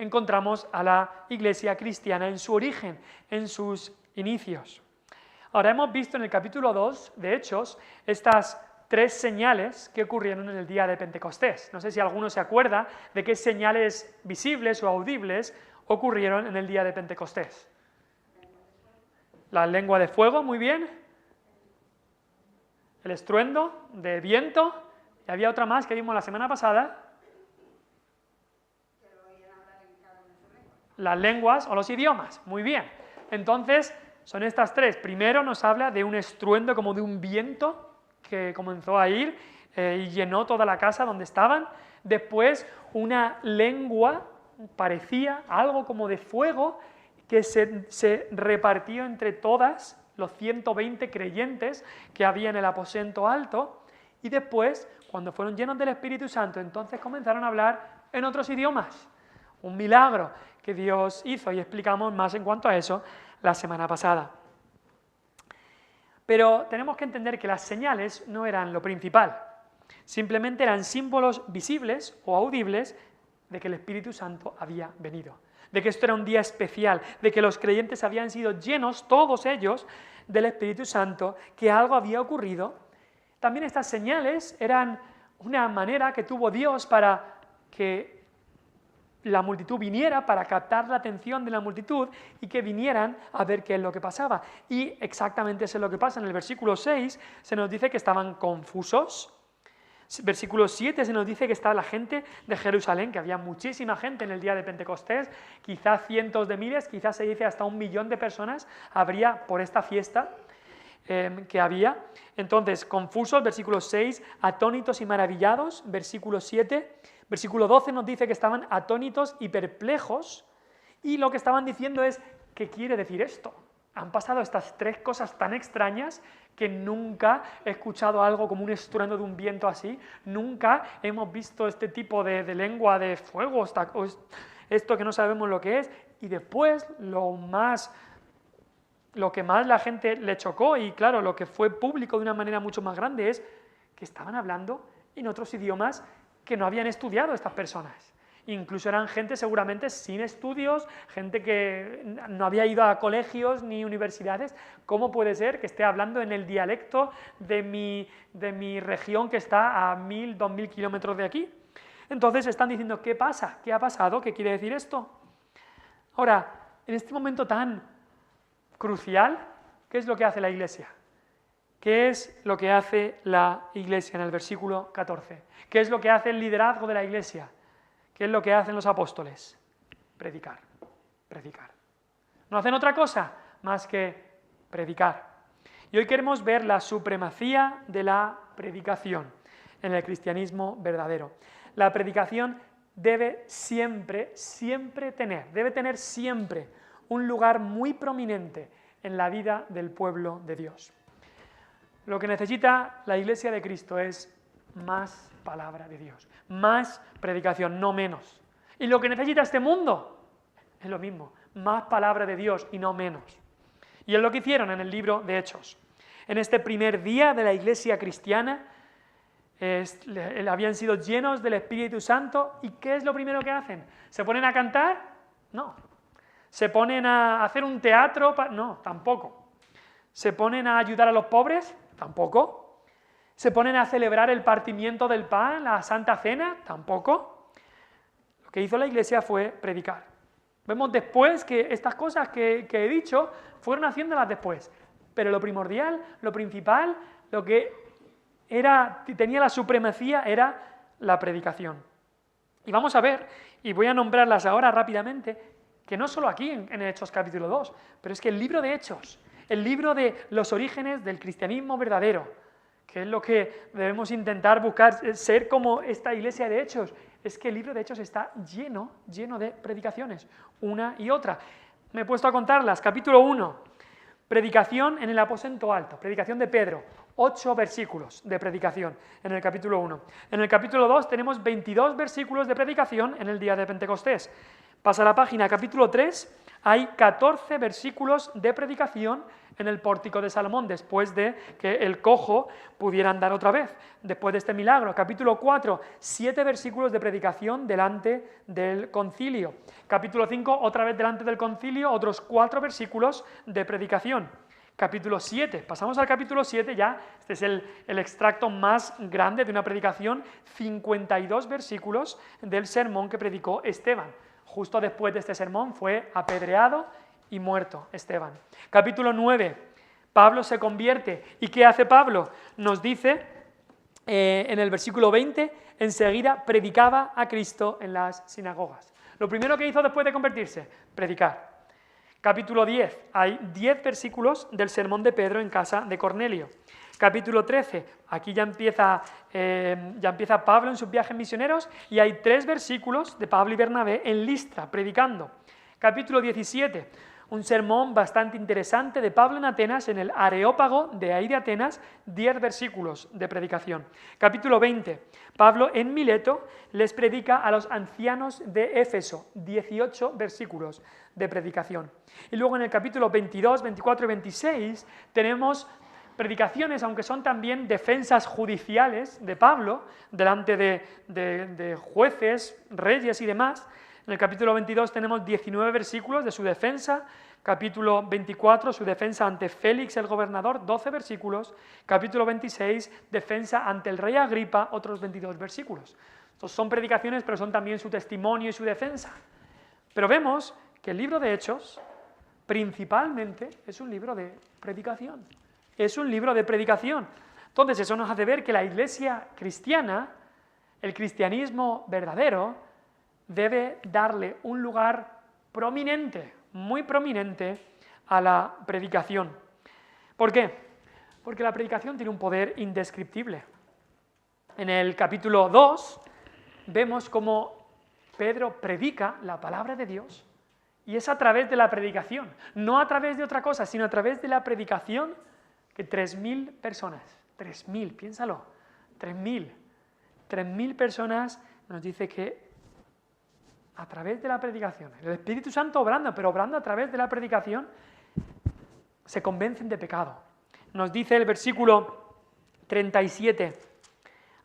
encontramos a la iglesia cristiana en su origen, en sus inicios. Ahora hemos visto en el capítulo 2 de Hechos estas 3 señales que ocurrieron en el día de Pentecostés. No sé si alguno se acuerda de qué señales visibles o audibles ocurrieron en el día de Pentecostés. La lengua de fuego, muy bien. El estruendo de viento. Y había otra más que vimos la semana pasada. Las lenguas o los idiomas, muy bien. Entonces, son estas 3. Primero nos habla de un estruendo como de un viento que comenzó a ir y llenó toda la casa donde estaban. Después, una lengua, parecía algo como de fuego, que se repartió entre todas los 120 creyentes que había en el aposento alto, y después, cuando fueron llenos del Espíritu Santo, entonces comenzaron a hablar en otros idiomas. Un milagro que Dios hizo, y explicamos más en cuanto a eso la semana pasada. Pero tenemos que entender que las señales no eran lo principal, simplemente eran símbolos visibles o audibles de que el Espíritu Santo había venido, de que esto era un día especial, de que los creyentes habían sido llenos, todos ellos, del Espíritu Santo, que algo había ocurrido. También estas señales eran una manera que tuvo Dios para que la multitud viniera, para captar la atención de la multitud y que vinieran a ver qué es lo que pasaba. Y exactamente eso es lo que pasa. En el versículo 6 se nos dice que estaban confusos. Versículo 7 se nos dice que estaba la gente de Jerusalén, que había muchísima gente en el día de Pentecostés, quizás cientos de miles, quizás se dice hasta 1 millón de personas habría por esta fiesta que había. Entonces, confusos, versículo 6, atónitos y maravillados, versículo 7, versículo 12 nos dice que estaban atónitos y perplejos, y lo que estaban diciendo es, ¿qué quiere decir esto? Han pasado estas 3 cosas tan extrañas que nunca he escuchado algo como un estruendo de un viento así, nunca hemos visto este tipo de lengua de fuego, esto que no sabemos lo que es, y después lo que más la gente le chocó, y claro, lo que fue público de una manera mucho más grande, es que estaban hablando en otros idiomas que no habían estudiado estas personas. Incluso eran gente seguramente sin estudios, gente que no había ido a colegios ni universidades. ¿Cómo puede ser que esté hablando en el dialecto de mi región que está a 1000, 2000 kilómetros de aquí? Entonces están diciendo, ¿qué pasa? ¿Qué ha pasado? ¿Qué quiere decir esto? Ahora, en este momento tan crucial, ¿qué es lo que hace la Iglesia? ¿Qué es lo que hace la Iglesia en el versículo 14? ¿Qué es lo que hace el liderazgo de la Iglesia? ¿Qué es lo que hacen los apóstoles? Predicar, predicar. No hacen otra cosa más que predicar. Y hoy queremos ver la supremacía de la predicación en el cristianismo verdadero. La predicación debe siempre tener siempre un lugar muy prominente en la vida del pueblo de Dios. Lo que necesita la Iglesia de Cristo es más palabra de Dios, más predicación, no menos. Y lo que necesita este mundo es lo mismo, más palabra de Dios y no menos. Y es lo que hicieron en el libro de Hechos. En este primer día de la Iglesia cristiana, habían sido llenos del Espíritu Santo, ¿y qué es lo primero que hacen? ¿Se ponen a cantar? No. ¿Se ponen a hacer un teatro? No, tampoco. ¿Se ponen a ayudar a los pobres? Tampoco. ¿Se ponen a celebrar el partimiento del pan, la Santa Cena? Tampoco. Lo que hizo la Iglesia fue predicar. Vemos después que estas cosas que he dicho fueron haciéndolas después. Pero lo primordial, lo principal, lo que tenía la supremacía era la predicación. Y vamos a ver, y voy a nombrarlas ahora rápidamente, que no solo aquí en Hechos capítulo 2, pero es que el libro de Hechos, el libro de los orígenes del cristianismo verdadero, que es lo que debemos intentar buscar, ser como esta iglesia de Hechos, es que el libro de Hechos está lleno de predicaciones, una y otra. Me he puesto a contarlas. Capítulo 1, predicación en el aposento alto, predicación de Pedro, 8 versículos de predicación en el capítulo 1. En el capítulo 2 tenemos 22 versículos de predicación en el día de Pentecostés. Pasa la página, capítulo 3, hay 14 versículos de predicación en el pórtico de Salomón, después de que el cojo pudiera andar otra vez, después de este milagro. Capítulo 4, 7 versículos de predicación delante del concilio. Capítulo 5, otra vez delante del concilio, otros 4 versículos de predicación. Capítulo 7, pasamos al capítulo 7 ya, este es el extracto más grande de una predicación, 52 versículos del sermón que predicó Esteban. Justo después de este sermón fue apedreado y muerto Esteban. Capítulo 9, Pablo se convierte. ¿Y qué hace Pablo? Nos dice en el versículo 20, enseguida predicaba a Cristo en las sinagogas. Lo primero que hizo después de convertirse, predicar. Capítulo 10, hay 10 versículos del sermón de Pedro en casa de Cornelio. Capítulo 13, aquí ya empieza Pablo en sus viajes misioneros y hay 3 versículos de Pablo y Bernabé en Listra, predicando. Capítulo 17, un sermón bastante interesante de Pablo en Atenas, en el Areópago de ahí de Atenas, 10 versículos de predicación. Capítulo 20, Pablo en Mileto les predica a los ancianos de Éfeso, 18 versículos de predicación. Y luego en el capítulo 22, 24 y 26 tenemos predicaciones, aunque son también defensas judiciales de Pablo, delante de jueces, reyes y demás. En el capítulo 22 tenemos 19 versículos de su defensa, capítulo 24 su defensa ante Félix el gobernador, 12 versículos, capítulo 26 defensa ante el rey Agripa, otros 22 versículos. Estos son predicaciones, pero son también su testimonio y su defensa. Pero vemos que el libro de Hechos principalmente es un libro de predicación. Es un libro de predicación. Entonces eso nos hace ver que la iglesia cristiana, el cristianismo verdadero, debe darle un lugar prominente, muy prominente, a la predicación. ¿Por qué? Porque la predicación tiene un poder indescriptible. En el capítulo 2 vemos cómo Pedro predica la palabra de Dios y es a través de la predicación, no a través de otra cosa, sino a través de la predicación que 3.000 personas, 3.000, piénsalo, 3.000 personas nos dice que a través de la predicación, el Espíritu Santo obrando, pero obrando a través de la predicación, se convencen de pecado. Nos dice el versículo 37,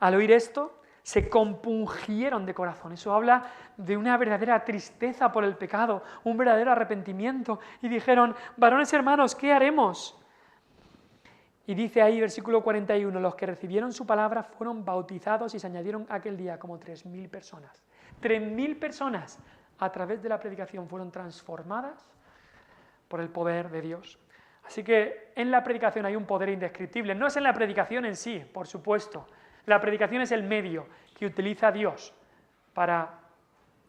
al oír esto, se compungieron de corazón. Eso habla de una verdadera tristeza por el pecado, un verdadero arrepentimiento, y dijeron, varones hermanos, ¿qué haremos? Y dice ahí, versículo 41, los que recibieron su palabra fueron bautizados y se añadieron aquel día como 3.000 personas. 3.000 personas a través de la predicación fueron transformadas por el poder de Dios. Así que en la predicación hay un poder indescriptible. No es en la predicación en sí, por supuesto. La predicación es el medio que utiliza Dios para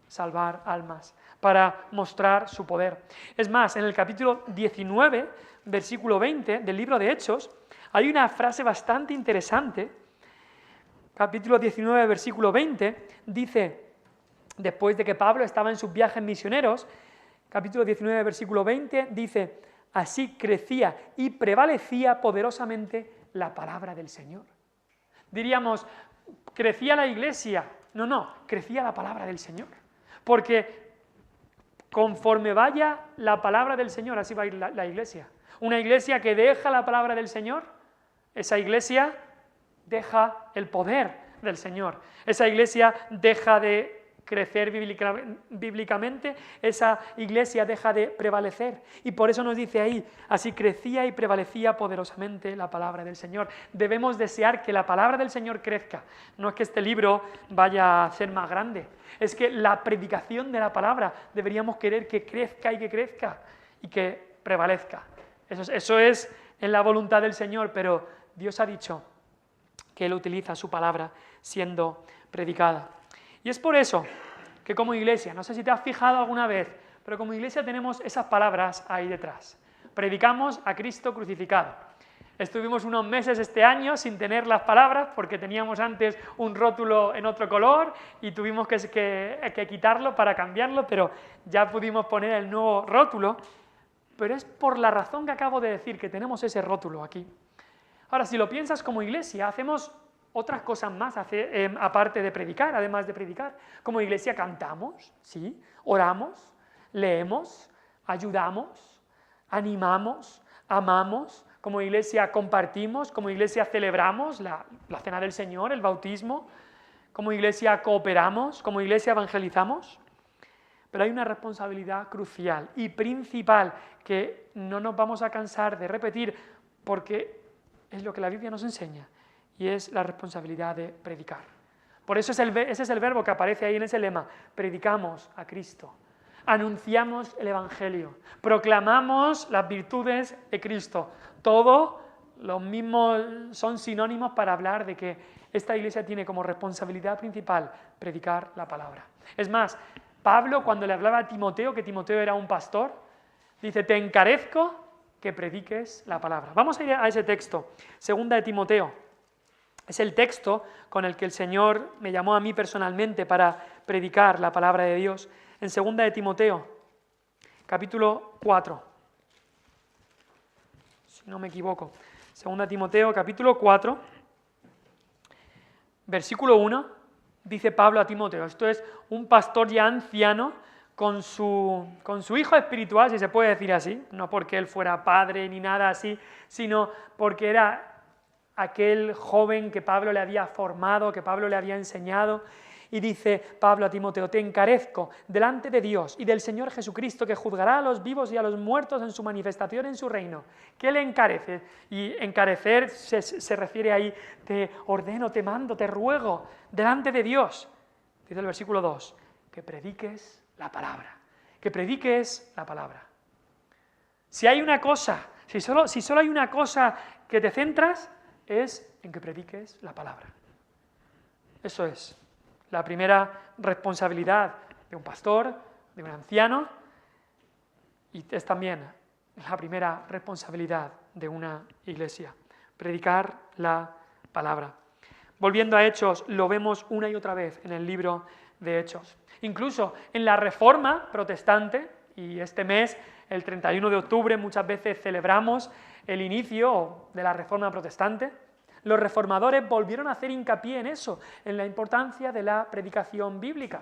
salvar almas, para mostrar su poder. Es más, en el capítulo 19, versículo 20 del libro de Hechos, hay una frase bastante interesante. Capítulo 19, versículo 20, dice, después de que Pablo estaba en sus viajes misioneros, capítulo 19, versículo 20, dice, así crecía y prevalecía poderosamente la palabra del Señor. Diríamos, crecía la iglesia. No, crecía la palabra del Señor. Porque conforme vaya la palabra del Señor, así va a ir la iglesia. Una iglesia que deja la palabra del Señor, esa iglesia deja el poder del Señor. Esa iglesia deja de crecer bíblicamente, esa iglesia deja de prevalecer. Y por eso nos dice ahí, así crecía y prevalecía poderosamente la palabra del Señor. Debemos desear que la palabra del Señor crezca. No es que este libro vaya a ser más grande, es que la predicación de la palabra deberíamos querer que crezca y que prevalezca. Eso es en la voluntad del Señor, pero Dios ha dicho que Él utiliza su palabra siendo predicada. Y es por eso que como iglesia, no sé si te has fijado alguna vez, pero como iglesia tenemos esas palabras ahí detrás. Predicamos a Cristo crucificado. Estuvimos unos meses este año sin tener las palabras porque teníamos antes un rótulo en otro color y tuvimos que quitarlo para cambiarlo, pero ya pudimos poner el nuevo rótulo. Pero es por la razón que acabo de decir que tenemos ese rótulo aquí. Ahora, si lo piensas como iglesia, hacemos otras cosas más aparte de predicar, además de predicar. Como iglesia cantamos, ¿sí? Oramos, leemos, ayudamos, animamos, amamos, como iglesia compartimos, como iglesia celebramos la cena del Señor, el bautismo, como iglesia cooperamos, como iglesia evangelizamos. Pero hay una responsabilidad crucial y principal que no nos vamos a cansar de repetir porque es lo que la Biblia nos enseña, y es la responsabilidad de predicar. Por eso ese es el verbo que aparece ahí en ese lema: predicamos a Cristo, anunciamos el Evangelio, proclamamos las virtudes de Cristo. Todo los mismos son sinónimos para hablar de que esta iglesia tiene como responsabilidad principal predicar la palabra. Es más, Pablo, cuando le hablaba a Timoteo, que Timoteo era un pastor, dice: te encarezco que prediques la palabra. Vamos a ir a ese texto, 2 de Timoteo. Es el texto con el que el Señor me llamó a mí personalmente para predicar la palabra de Dios. En 2 de Timoteo, capítulo 4, si no me equivoco. 2 Timoteo, capítulo 4, versículo 1, dice Pablo a Timoteo. Esto es un pastor ya anciano con su hijo espiritual, si se puede decir así, no porque él fuera padre ni nada así, sino porque era aquel joven que Pablo le había formado, que Pablo le había enseñado. Y dice Pablo a Timoteo: te encarezco delante de Dios y del Señor Jesucristo, que juzgará a los vivos y a los muertos en su manifestación en su reino. ¿Qué le encarece? Y encarecer se refiere ahí: te ordeno, te mando, te ruego delante de Dios. Dice el versículo 2, que prediques la palabra. Que prediques la palabra. Si hay una cosa, si solo hay una cosa que te centras, es en que prediques la palabra. Eso es la primera responsabilidad de un pastor, de un anciano, y es también la primera responsabilidad de una iglesia: predicar la palabra. Volviendo a Hechos, lo vemos una y otra vez en el libro de Hechos. Incluso en la Reforma protestante, y este mes, el 31 de octubre, muchas veces celebramos el inicio de la Reforma protestante. Los reformadores volvieron a hacer hincapié en eso, en la importancia de la predicación bíblica.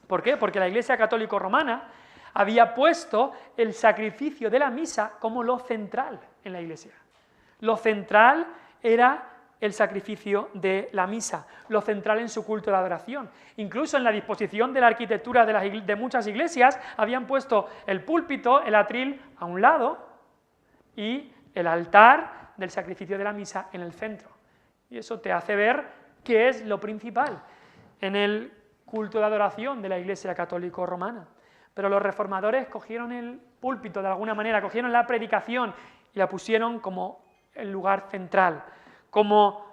¿Por qué? Porque la Iglesia Católica Romana había puesto el sacrificio de la misa como lo central en la Iglesia. Lo central era el sacrificio de la misa, lo central en su culto de adoración. Incluso en la disposición de la arquitectura de muchas iglesias habían puesto el púlpito, el atril a un lado y el altar del sacrificio de la misa en el centro. Y eso te hace ver qué es lo principal en el culto de adoración de la Iglesia Católica Romana. Pero los reformadores cogieron el púlpito de alguna manera, cogieron la predicación y la pusieron como el lugar central, como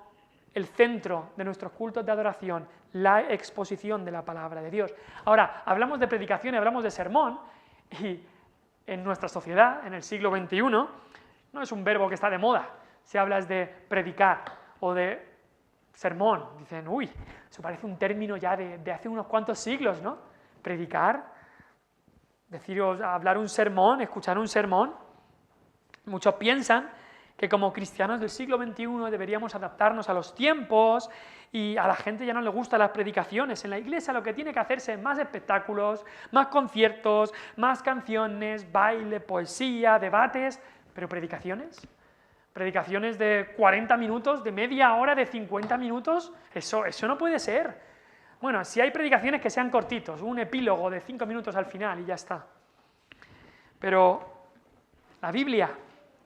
el centro de nuestros cultos de adoración, la exposición de la palabra de Dios. Ahora, hablamos de predicación y hablamos de sermón, y en nuestra sociedad, en el siglo XXI, no es un verbo que está de moda. Si hablas de predicar o de sermón, dicen: uy, eso parece un término ya de hace unos cuantos siglos, ¿no? Predicar, hablar un sermón, escuchar un sermón. Muchos piensan que como cristianos del siglo XXI deberíamos adaptarnos a los tiempos, y a la gente ya no le gustan las predicaciones. En la iglesia lo que tiene que hacerse es más espectáculos, más conciertos, más canciones, baile, poesía, debates, pero predicaciones. Predicaciones de 40 minutos, de media hora, de 50 minutos, eso no puede ser. Bueno, si hay predicaciones que sean cortitos, un epílogo de 5 minutos al final y ya está. Pero la Biblia,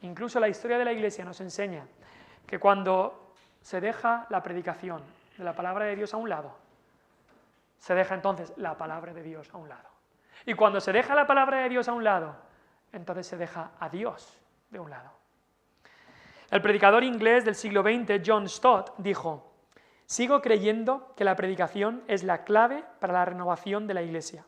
incluso la historia de la Iglesia, nos enseña que cuando se deja la predicación de la palabra de Dios a un lado, se deja entonces la palabra de Dios a un lado. Y cuando se deja la palabra de Dios a un lado, entonces se deja a Dios de un lado. El predicador inglés del siglo XX, John Stott, dijo: sigo creyendo que la predicación es la clave para la renovación de la Iglesia.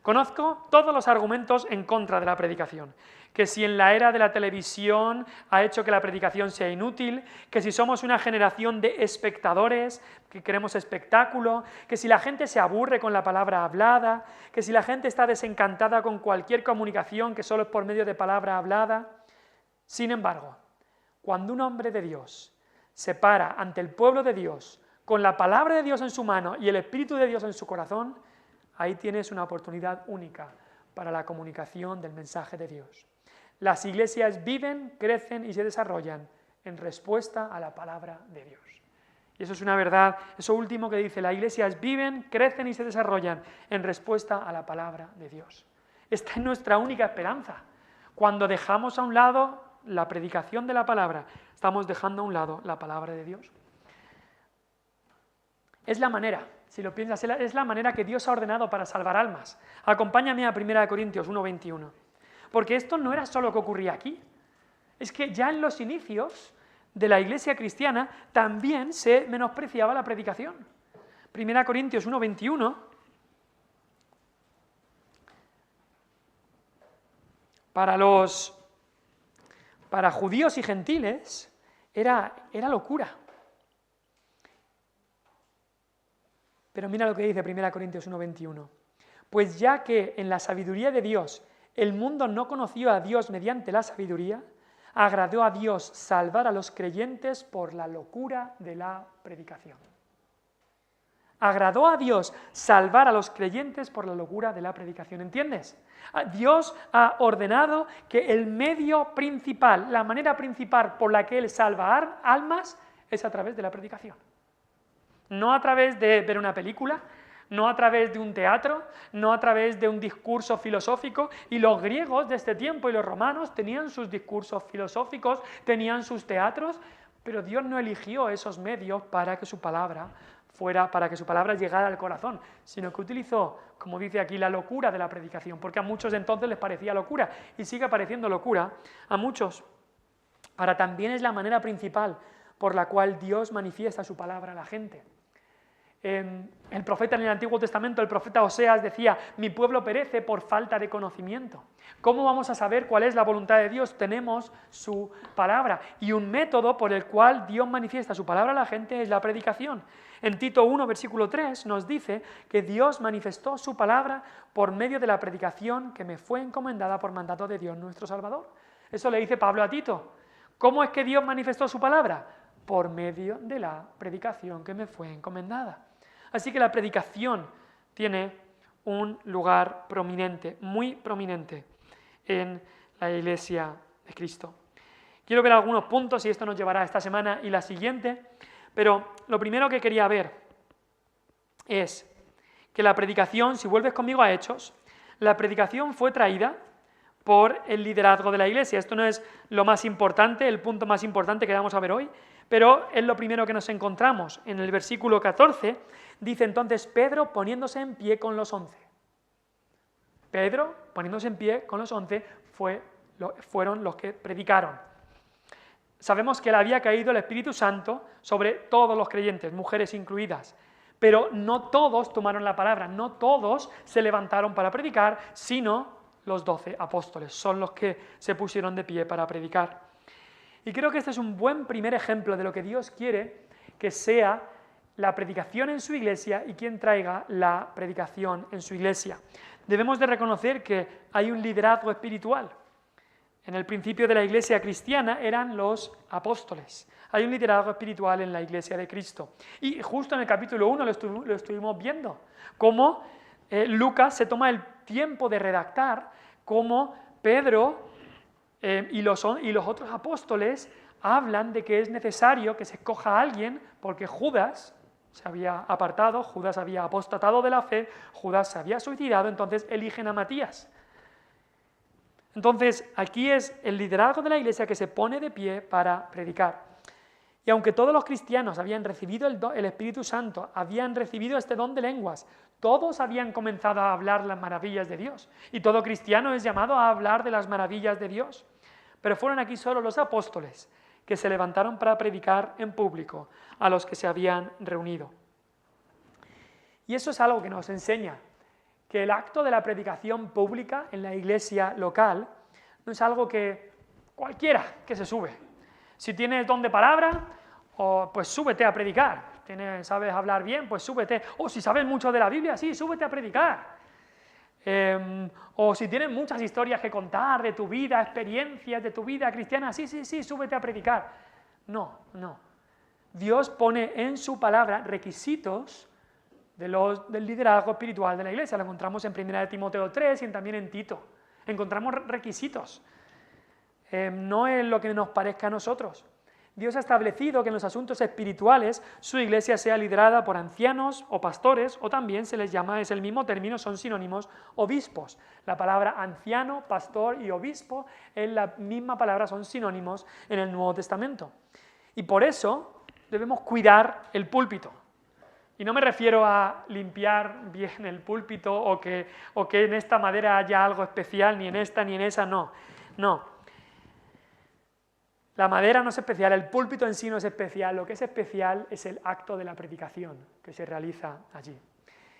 Conozco todos los argumentos en contra de la predicación, que si en la era de la televisión ha hecho que la predicación sea inútil, que si somos una generación de espectadores, que queremos espectáculo, que si la gente se aburre con la palabra hablada, que si la gente está desencantada con cualquier comunicación que solo es por medio de palabra hablada. Sin embargo, cuando un hombre de Dios se para ante el pueblo de Dios con la palabra de Dios en su mano y el Espíritu de Dios en su corazón, ahí tienes una oportunidad única para la comunicación del mensaje de Dios. Las iglesias viven, crecen y se desarrollan en respuesta a la palabra de Dios. Y eso es una verdad, eso último que dice, las iglesias viven, crecen y se desarrollan en respuesta a la palabra de Dios. Esta es nuestra única esperanza. Cuando dejamos a un lado la predicación de la palabra, estamos dejando a un lado la palabra de Dios. Es la manera, si lo piensas, es la manera que Dios ha ordenado para salvar almas. Acompáñame a 1 Corintios 1:21. Porque esto no era solo que ocurría aquí. Es que ya en los inicios de la iglesia cristiana también se menospreciaba la predicación. 1 Corintios 1:21. Para judíos y gentiles era locura. Pero mira lo que dice 1 Corintios 1:21. Pues ya que en la sabiduría de Dios el mundo no conoció a Dios mediante la sabiduría, agradó a Dios salvar a los creyentes por la locura de la predicación. Agradó a Dios salvar a los creyentes por la locura de la predicación. ¿Entiendes? Dios ha ordenado que el medio principal, la manera principal por la que Él salva almas es a través de la predicación. No a través de ver una película, no a través de un teatro, no a través de un discurso filosófico. Y los griegos de este tiempo y los romanos tenían sus discursos filosóficos, tenían sus teatros, pero Dios no eligió esos medios para que su palabra llegara al corazón, sino que utilizó, como dice aquí, la locura de la predicación, porque a muchos entonces les parecía locura y sigue pareciendo locura a muchos. Ahora también es la manera principal por la cual Dios manifiesta su palabra a la gente. El profeta en el Antiguo Testamento, el profeta Oseas decía, mi pueblo perece por falta de conocimiento. ¿Cómo vamos a saber cuál es la voluntad de Dios? Tenemos su palabra. Y un método por el cual Dios manifiesta su palabra a la gente es la predicación. En Tito 1, versículo 3 nos dice que Dios manifestó su palabra por medio de la predicación que me fue encomendada por mandato de Dios nuestro Salvador. Eso le dice Pablo a Tito. ¿Cómo es que Dios manifestó su palabra? Por medio de la predicación que me fue encomendada. Así que la predicación tiene un lugar prominente, muy prominente, en la Iglesia de Cristo. Quiero ver algunos puntos y esto nos llevará esta semana y la siguiente, pero lo primero que quería ver es que la predicación, si vuelves conmigo a Hechos, la predicación fue traída por el liderazgo de la Iglesia. Esto no es lo más importante, el punto más importante que vamos a ver hoy, pero es lo primero que nos encontramos. En el versículo 14 dice entonces Pedro poniéndose en pie con los 11. Pedro poniéndose en pie con los 11 fueron los que predicaron. Sabemos que le había caído el Espíritu Santo sobre todos los creyentes, mujeres incluidas, pero no todos tomaron la palabra, no todos se levantaron para predicar, sino los 12 apóstoles, son los que se pusieron de pie para predicar. Y creo que este es un buen primer ejemplo de lo que Dios quiere que sea la predicación en su iglesia y quien traiga la predicación en su iglesia. Debemos de reconocer que hay un liderazgo espiritual. En el principio de la iglesia cristiana eran los apóstoles. Hay un liderazgo espiritual en la iglesia de Cristo. Y justo en el capítulo 1 lo estuvimos viendo, cómo Lucas se toma el tiempo de redactar cómo Pedro y los otros apóstoles hablan de que es necesario que se escoja a alguien porque Judas se había apartado, Judas había apostatado de la fe, Judas se había suicidado, entonces eligen a Matías. Entonces aquí es el liderazgo de la iglesia que se pone de pie para predicar. Y aunque todos los cristianos habían recibido el Espíritu Santo, habían recibido este don de lenguas, todos habían comenzado a hablar las maravillas de Dios. Y todo cristiano es llamado a hablar de las maravillas de Dios. Pero fueron aquí solo los apóstoles que se levantaron para predicar en público a los que se habían reunido. Y eso es algo que nos enseña, que el acto de la predicación pública en la iglesia local no es algo que cualquiera que se sube. Si tienes don de palabra, pues súbete a predicar. ¿Sabes hablar bien? Pues súbete. O si sabes mucho de la Biblia, sí, súbete a predicar. O si tienes muchas historias que contar de tu vida, experiencias de tu vida cristiana, sí, súbete a predicar. No. Dios pone en su palabra requisitos del liderazgo espiritual de la iglesia. Lo encontramos en 1 Timoteo 3 y también en Tito. Encontramos requisitos. No es lo que nos parezca a nosotros. Dios ha establecido que en los asuntos espirituales su iglesia sea liderada por ancianos o pastores, o también se les llama, es el mismo término, son sinónimos, obispos. La palabra anciano, pastor y obispo es la misma palabra, son sinónimos en el Nuevo Testamento. Y por eso debemos cuidar el púlpito. Y no me refiero a limpiar bien el púlpito o que en esta madera haya algo especial, ni en esta ni en esa, no. No. La madera no es especial, el púlpito en sí no es especial, lo que es especial es el acto de la predicación que se realiza allí.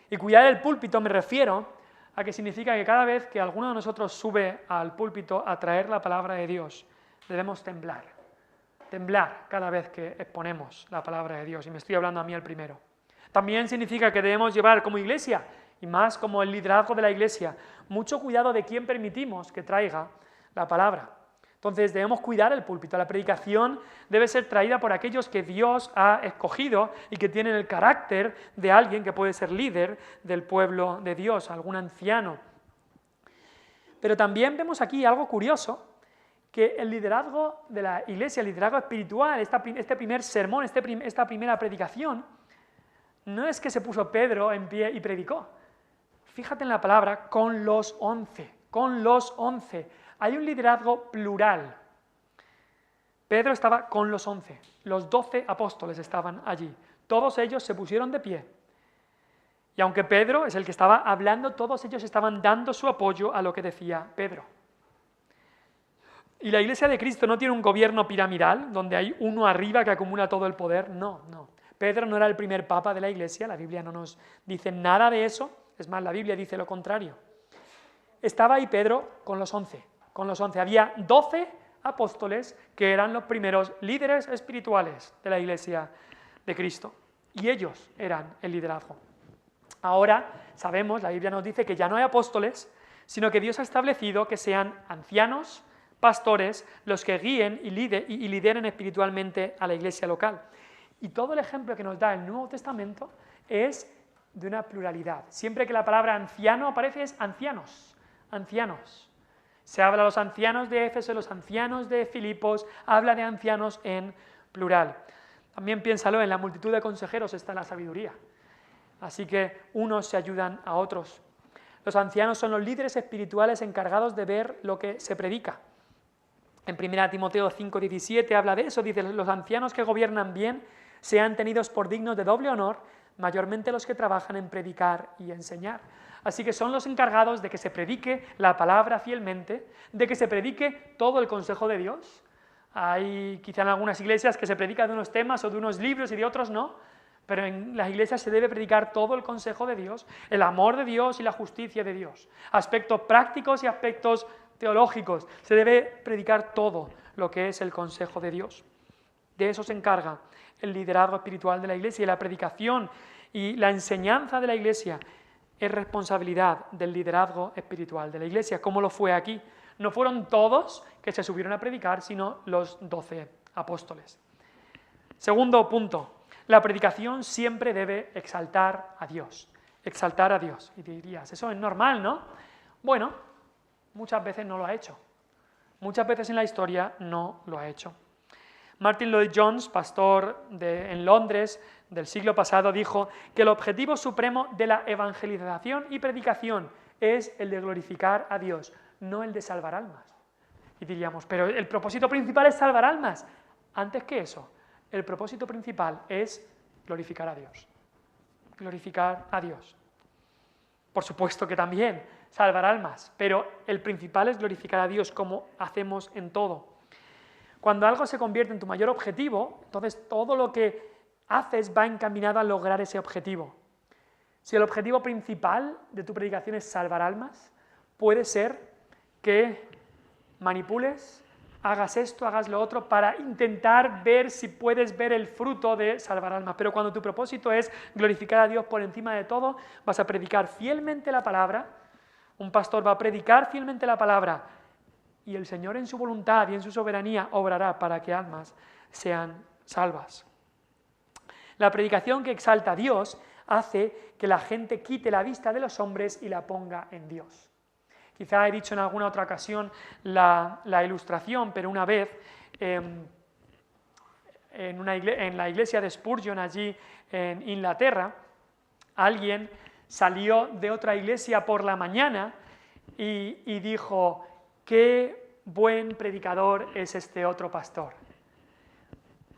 Y cuidar el púlpito me refiero a que significa que cada vez que alguno de nosotros sube al púlpito a traer la palabra de Dios, debemos temblar cada vez que exponemos la palabra de Dios, y me estoy hablando a mí el primero. También significa que debemos llevar como iglesia, y más como el liderazgo de la iglesia, mucho cuidado de quién permitimos que traiga la palabra. Entonces debemos cuidar el púlpito. La predicación debe ser traída por aquellos que Dios ha escogido y que tienen el carácter de alguien que puede ser líder del pueblo de Dios, algún anciano. Pero también vemos aquí algo curioso, que el liderazgo de la iglesia, el liderazgo espiritual, este primer sermón, esta primera predicación, no es que se puso Pedro en pie y predicó. Fíjate en la palabra, con los 11, con los 11. Hay un liderazgo plural. Pedro estaba con los 11, los 12 apóstoles estaban allí. Todos ellos se pusieron de pie. Y aunque Pedro es el que estaba hablando, todos ellos estaban dando su apoyo a lo que decía Pedro. Y la Iglesia de Cristo no tiene un gobierno piramidal, donde hay uno arriba que acumula todo el poder. No. Pedro no era el primer papa de la Iglesia, la Biblia no nos dice nada de eso, es más, la Biblia dice lo contrario. Estaba ahí Pedro con los 11. Había 12 apóstoles que eran los primeros líderes espirituales de la Iglesia de Cristo. Y ellos eran el liderazgo. Ahora sabemos, la Biblia nos dice que ya no hay apóstoles, sino que Dios ha establecido que sean ancianos, pastores, los que guíen y lideren espiritualmente a la iglesia local. Y todo el ejemplo que nos da el Nuevo Testamento es de una pluralidad. Siempre que la palabra anciano aparece es ancianos. Se habla de los ancianos de Éfeso, los ancianos de Filipos, habla de ancianos en plural. También piénsalo, en la multitud de consejeros está la sabiduría. Así que unos se ayudan a otros. Los ancianos son los líderes espirituales encargados de ver lo que se predica. En 1 Timoteo 5:17 habla de eso, dice: los ancianos que gobiernan bien sean tenidos por dignos de doble honor, mayormente los que trabajan en predicar y enseñar. Así que son los encargados de que se predique la palabra fielmente, de que se predique todo el consejo de Dios. Hay quizá en algunas iglesias que se predica de unos temas o de unos libros y de otros no, pero en las iglesias se debe predicar todo el consejo de Dios, el amor de Dios y la justicia de Dios. Aspectos prácticos y aspectos teológicos. Se debe predicar todo lo que es el consejo de Dios. De eso se encarga el liderazgo espiritual de la iglesia, y la predicación y la enseñanza de la iglesia es responsabilidad del liderazgo espiritual de la iglesia, como lo fue aquí. No fueron todos que se subieron a predicar, sino los 12 apóstoles. Segundo punto, la predicación siempre debe exaltar a Dios. Exaltar a Dios. Y dirías, eso es normal, ¿no? Bueno, muchas veces no lo ha hecho. Muchas veces en la historia no lo ha hecho. Martin Lloyd-Jones, pastor en Londres del siglo pasado, dijo que el objetivo supremo de la evangelización y predicación es el de glorificar a Dios, no el de salvar almas. Y diríamos, pero el propósito principal es salvar almas. Antes que eso, el propósito principal es glorificar a Dios. Glorificar a Dios. Por supuesto que también salvar almas, pero el principal es glorificar a Dios, como hacemos en todo. Cuando algo se convierte en tu mayor objetivo, entonces todo lo que haces va encaminado a lograr ese objetivo. Si el objetivo principal de tu predicación es salvar almas, puede ser que manipules, hagas esto, hagas lo otro, para intentar ver si puedes ver el fruto de salvar almas. Pero cuando tu propósito es glorificar a Dios por encima de todo, vas a predicar fielmente la palabra. Un pastor va a predicar fielmente la palabra, y el Señor en su voluntad y en su soberanía obrará para que almas sean salvas. La predicación que exalta a Dios hace que la gente quite la vista de los hombres y la ponga en Dios. Quizá he dicho en alguna otra ocasión la ilustración, pero una vez en la iglesia de Spurgeon, allí en Inglaterra, alguien salió de otra iglesia por la mañana y dijo: qué buen predicador es este otro pastor.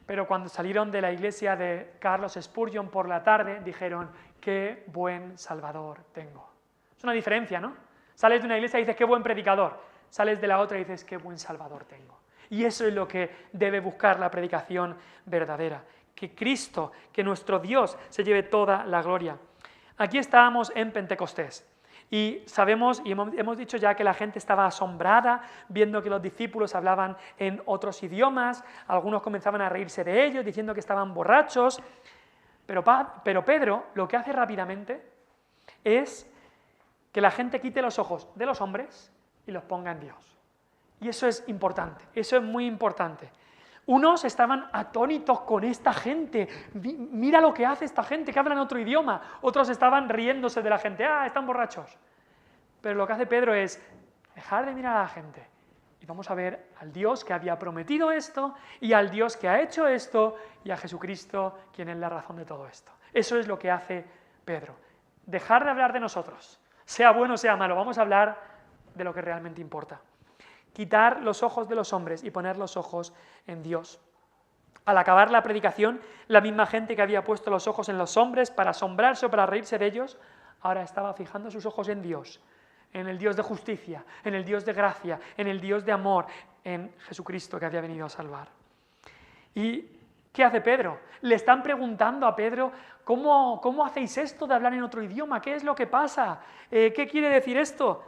Pero cuando salieron de la iglesia de Carlos Spurgeon por la tarde, dijeron: qué buen Salvador tengo. Es una diferencia, ¿no? Sales de una iglesia y dices: qué buen predicador. Sales de la otra y dices: qué buen Salvador tengo. Y eso es lo que debe buscar la predicación verdadera. Que Cristo, que nuestro Dios, se lleve toda la gloria. Aquí estábamos en Pentecostés. Y sabemos y hemos dicho ya que la gente estaba asombrada viendo que los discípulos hablaban en otros idiomas, algunos comenzaban a reírse de ellos diciendo que estaban borrachos, pero Pedro lo que hace rápidamente es que la gente quite los ojos de los hombres y los ponga en Dios. Y eso es importante, eso es muy importante. Unos estaban atónitos con esta gente, mira lo que hace esta gente que habla en otro idioma. Otros estaban riéndose de la gente, están borrachos. Pero lo que hace Pedro es dejar de mirar a la gente y vamos a ver al Dios que había prometido esto y al Dios que ha hecho esto y a Jesucristo, quien es la razón de todo esto. Eso es lo que hace Pedro. Dejar de hablar de nosotros, sea bueno o sea malo, vamos a hablar de lo que realmente importa. Quitar los ojos de los hombres y poner los ojos en Dios. Al acabar la predicación, la misma gente que había puesto los ojos en los hombres para asombrarse o para reírse de ellos, ahora estaba fijando sus ojos en Dios, en el Dios de justicia, en el Dios de gracia, en el Dios de amor, en Jesucristo que había venido a salvar. ¿Y qué hace Pedro? Le están preguntando a Pedro: ¿cómo hacéis esto de hablar en otro idioma? ¿Qué es lo que pasa? ¿Qué quiere decir esto?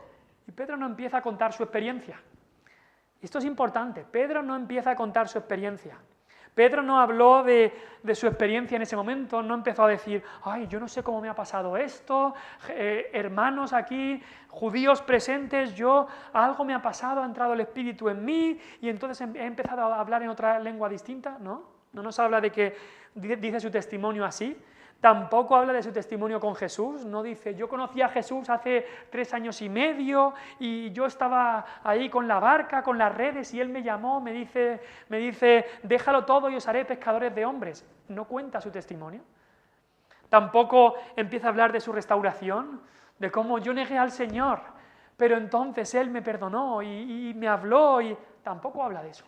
Y Pedro no empieza a contar su experiencia. Esto es importante. Pedro no empieza a contar su experiencia. Pedro no habló de su experiencia en ese momento, no empezó a decir: ay, yo no sé cómo me ha pasado esto, hermanos aquí, judíos presentes, algo me ha pasado, ha entrado el Espíritu en mí y entonces he empezado a hablar en otra lengua distinta. No nos habla de que dice su testimonio así. Tampoco habla de su testimonio con Jesús, no dice: yo conocí a Jesús hace 3 años y medio y yo estaba ahí con la barca, con las redes y él me llamó, me dice, déjalo todo y os haré pescadores de hombres. No cuenta su testimonio. Tampoco empieza a hablar de su restauración, de cómo yo negué al Señor, pero entonces Él me perdonó y me habló, y tampoco habla de eso.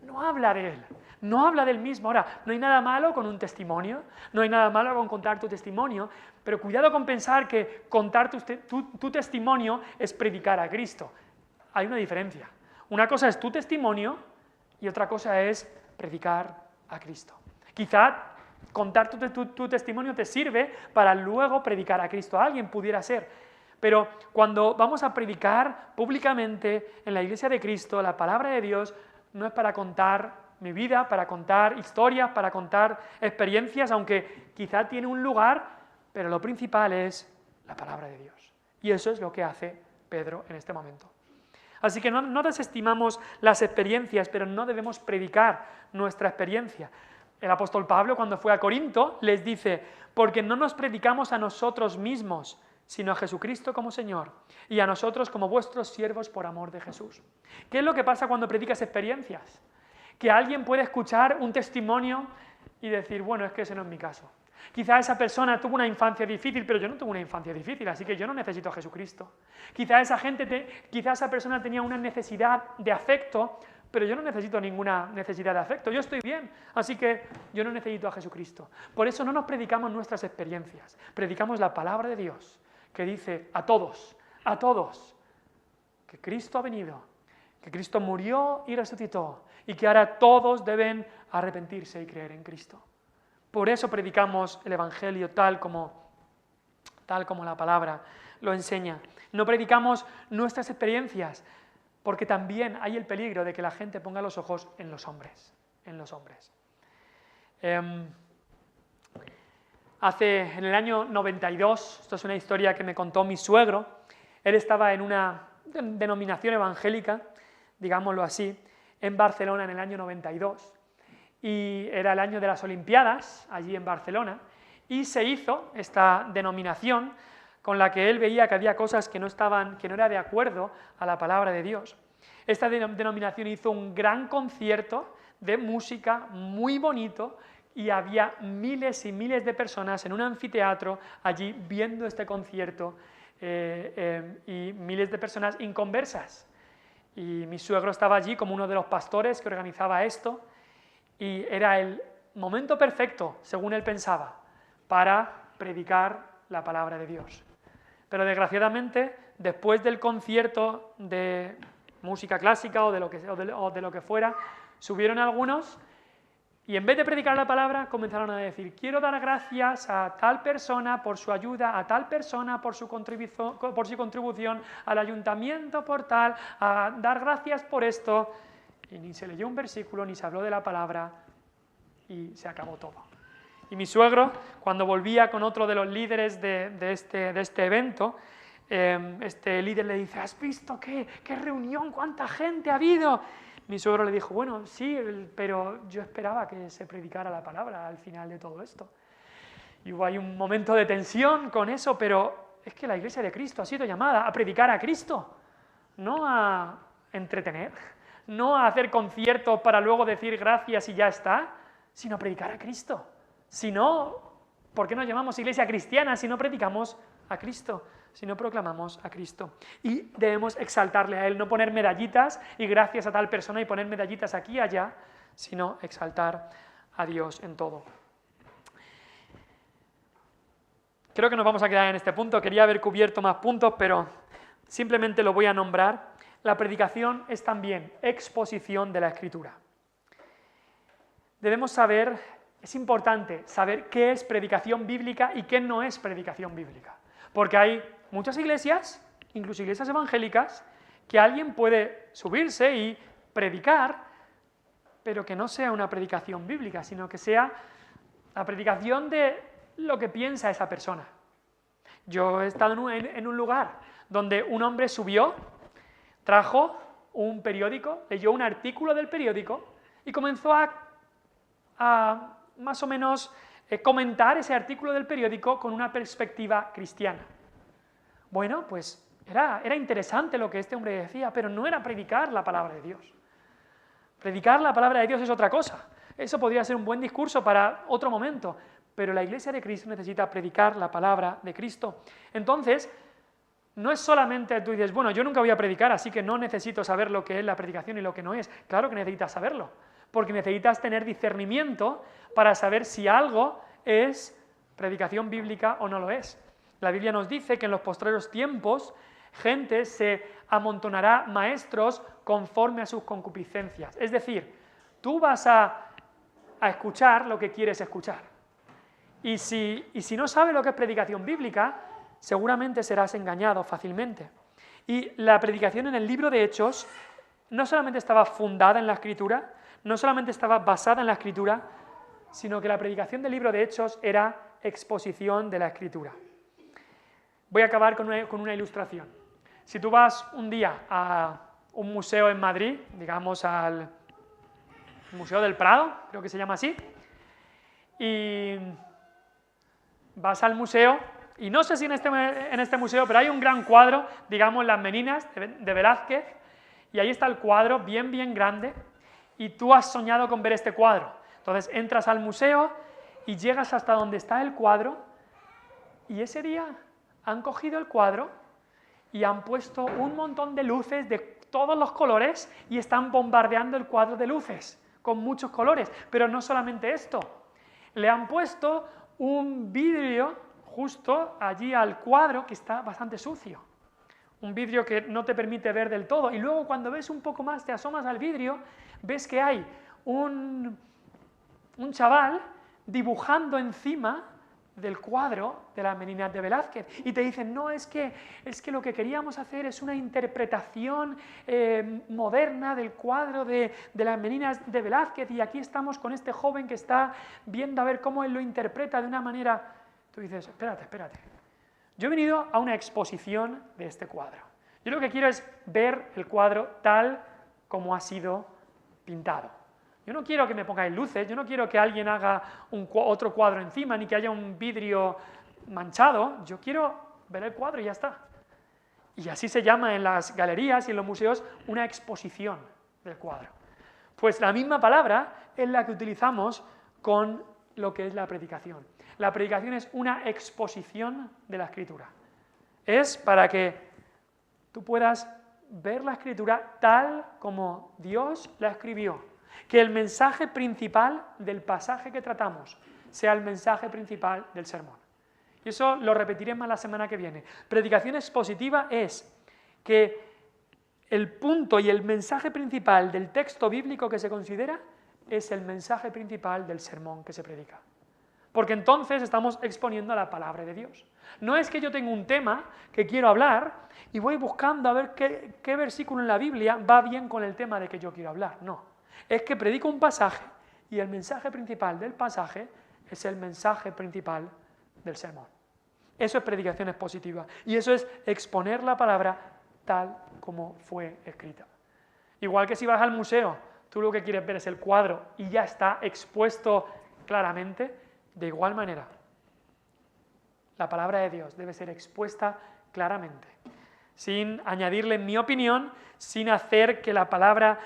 No habla de Él, no habla del mismo. Ahora, no hay nada malo con un testimonio, no hay nada malo con contar tu testimonio, pero cuidado con pensar que contar tu testimonio es predicar a Cristo. Hay una diferencia. Una cosa es tu testimonio y otra cosa es predicar a Cristo. Quizá contar tu testimonio te sirve para luego predicar a Cristo. A alguien pudiera ser. Pero cuando vamos a predicar públicamente en la iglesia de Cristo la palabra de Dios, no es para contar mi vida, para contar historias, para contar experiencias, aunque quizá tiene un lugar, pero lo principal es la palabra de Dios. Y eso es lo que hace Pedro en este momento. Así que no desestimamos las experiencias, pero no debemos predicar nuestra experiencia. El apóstol Pablo, cuando fue a Corinto, les dice: porque no nos predicamos a nosotros mismos, sino a Jesucristo como Señor, y a nosotros como vuestros siervos por amor de Jesús. ¿Qué es lo que pasa cuando predicas experiencias? Que alguien puede escuchar un testimonio y decir: bueno, es que ese no es mi caso. Quizá esa persona tuvo una infancia difícil, pero yo no tuve una infancia difícil, así que yo no necesito a Jesucristo. Quizá esa persona tenía una necesidad de afecto, pero yo no necesito ninguna necesidad de afecto, yo estoy bien, así que yo no necesito a Jesucristo. Por eso no nos predicamos nuestras experiencias, predicamos la palabra de Dios, que dice a todos, que Cristo ha venido, que Cristo murió y resucitó, y que ahora todos deben arrepentirse y creer en Cristo. Por eso predicamos el Evangelio tal como la palabra lo enseña. No predicamos nuestras experiencias, porque también hay el peligro de que la gente ponga los ojos en los hombres. En el año 92, esto es una historia que me contó mi suegro, él estaba en una denominación evangélica, digámoslo así, en Barcelona en el año 92, y era el año de las Olimpiadas, allí en Barcelona, y se hizo esta denominación con la que él veía que había cosas que no era de acuerdo a la palabra de Dios. Esta denominación hizo un gran concierto de música muy bonito y había miles y miles de personas en un anfiteatro allí viendo este concierto y miles de personas inconversas. Y mi suegro estaba allí como uno de los pastores que organizaba esto y era el momento perfecto, según él pensaba, para predicar la palabra de Dios. Pero desgraciadamente, después del concierto de música clásica o de lo que fuera, subieron algunos y en vez de predicar la palabra comenzaron a decir: quiero dar gracias a tal persona por su ayuda, a tal persona por su contribución, al ayuntamiento por tal, a dar gracias por esto. Y ni se leyó un versículo, ni se habló de la palabra y se acabó todo. Y mi suegro, cuando volvía con otro de los líderes de este evento, este líder le dice: ¿has visto qué reunión, cuánta gente ha habido? Mi suegro le dijo: bueno, sí, pero yo esperaba que se predicara la palabra al final de todo esto. Y hubo ahí un momento de tensión con eso, pero es que la Iglesia de Cristo ha sido llamada a predicar a Cristo, no a entretener, no a hacer conciertos para luego decir gracias y ya está, sino a predicar a Cristo. Si no, ¿por qué nos llamamos Iglesia cristiana si no predicamos a Cristo? Si no proclamamos a Cristo. Y debemos exaltarle a Él, no poner medallitas y gracias a tal persona y poner medallitas aquí y allá, sino exaltar a Dios en todo. Creo que nos vamos a quedar en este punto. Quería haber cubierto más puntos, pero simplemente lo voy a nombrar. La predicación es también exposición de la Escritura. Debemos saber, es importante saber qué es predicación bíblica y qué no es predicación bíblica. Porque hay muchas iglesias, incluso iglesias evangélicas, que alguien puede subirse y predicar, pero que no sea una predicación bíblica, sino que sea la predicación de lo que piensa esa persona. Yo he estado en un lugar donde un hombre subió, trajo un periódico, leyó un artículo del periódico y comenzó a más o menos comentar ese artículo del periódico con una perspectiva cristiana. Bueno, pues era interesante lo que este hombre decía, pero no era predicar la palabra de Dios. Predicar la palabra de Dios es otra cosa. Eso podría ser un buen discurso para otro momento, pero la Iglesia de Cristo necesita predicar la palabra de Cristo. Entonces, no es solamente tú dices: bueno, yo nunca voy a predicar, así que no necesito saber lo que es la predicación y lo que no es. Claro que necesitas saberlo, porque necesitas tener discernimiento para saber si algo es predicación bíblica o no lo es. La Biblia nos dice que en los postreros tiempos gente se amontonará maestros conforme a sus concupiscencias. Es decir, tú vas a escuchar lo que quieres escuchar. Y si no sabes lo que es predicación bíblica, seguramente serás engañado fácilmente. Y la predicación en el libro de Hechos no solamente estaba fundada en la Escritura, no solamente estaba basada en la Escritura, sino que la predicación del libro de Hechos era exposición de la Escritura. Voy a acabar con una ilustración. Si tú vas un día a un museo en Madrid, digamos al Museo del Prado, creo que se llama así, y vas al museo, y no sé si en este museo, pero hay un gran cuadro, digamos Las Meninas, de Velázquez, y ahí está el cuadro, bien, bien grande, y tú has soñado con ver este cuadro. Entonces entras al museo y llegas hasta donde está el cuadro, y ese día han cogido el cuadro y han puesto un montón de luces de todos los colores y están bombardeando el cuadro de luces con muchos colores. Pero no solamente esto, le han puesto un vidrio justo allí al cuadro que está bastante sucio. Un vidrio que no te permite ver del todo. Y luego cuando ves un poco más, te asomas al vidrio, ves que hay un chaval dibujando encima del cuadro de Las Meninas de Velázquez, y te dicen: no, es que lo que queríamos hacer es una interpretación moderna del cuadro de Las Meninas de Velázquez, y aquí estamos con este joven que está viendo a ver cómo él lo interpreta de una manera. Tú dices: espérate, yo he venido a una exposición de este cuadro, yo lo que quiero es ver el cuadro tal como ha sido pintado, Yo no quiero que me pongáis luces, yo no quiero que alguien haga otro cuadro encima, ni que haya un vidrio manchado, yo quiero ver el cuadro y ya está. Y así se llama en las galerías y en los museos una exposición del cuadro. Pues la misma palabra es la que utilizamos con lo que es la predicación. La predicación es una exposición de la Escritura. Es para que tú puedas ver la Escritura tal como Dios la escribió. Que el mensaje principal del pasaje que tratamos sea el mensaje principal del sermón. Y eso lo repetiré más la semana que viene. Predicación expositiva es que el punto y el mensaje principal del texto bíblico que se considera es el mensaje principal del sermón que se predica. Porque entonces estamos exponiendo la palabra de Dios. No es que yo tengo un tema que quiero hablar y voy buscando a ver qué versículo en la Biblia va bien con el tema de que yo quiero hablar. No, es que predico un pasaje y el mensaje principal del pasaje es el mensaje principal del sermón. Eso es predicación expositiva y eso es exponer la palabra tal como fue escrita. Igual que si vas al museo, tú lo que quieres ver es el cuadro y ya está expuesto claramente. De igual manera, la palabra de Dios debe ser expuesta claramente, sin añadirle mi opinión, sin hacer que la palabra,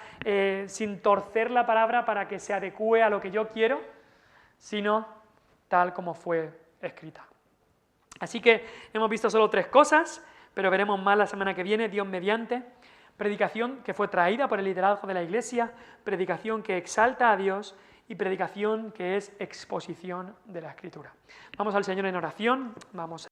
sin torcer la palabra para que se adecue a lo que yo quiero, sino tal como fue escrita. Así que hemos visto solo 3 cosas, pero veremos más la semana que viene, Dios mediante. Predicación que fue traída por el liderazgo de la Iglesia, predicación que exalta a Dios y predicación que es exposición de la Escritura. Vamos al Señor en oración, vamos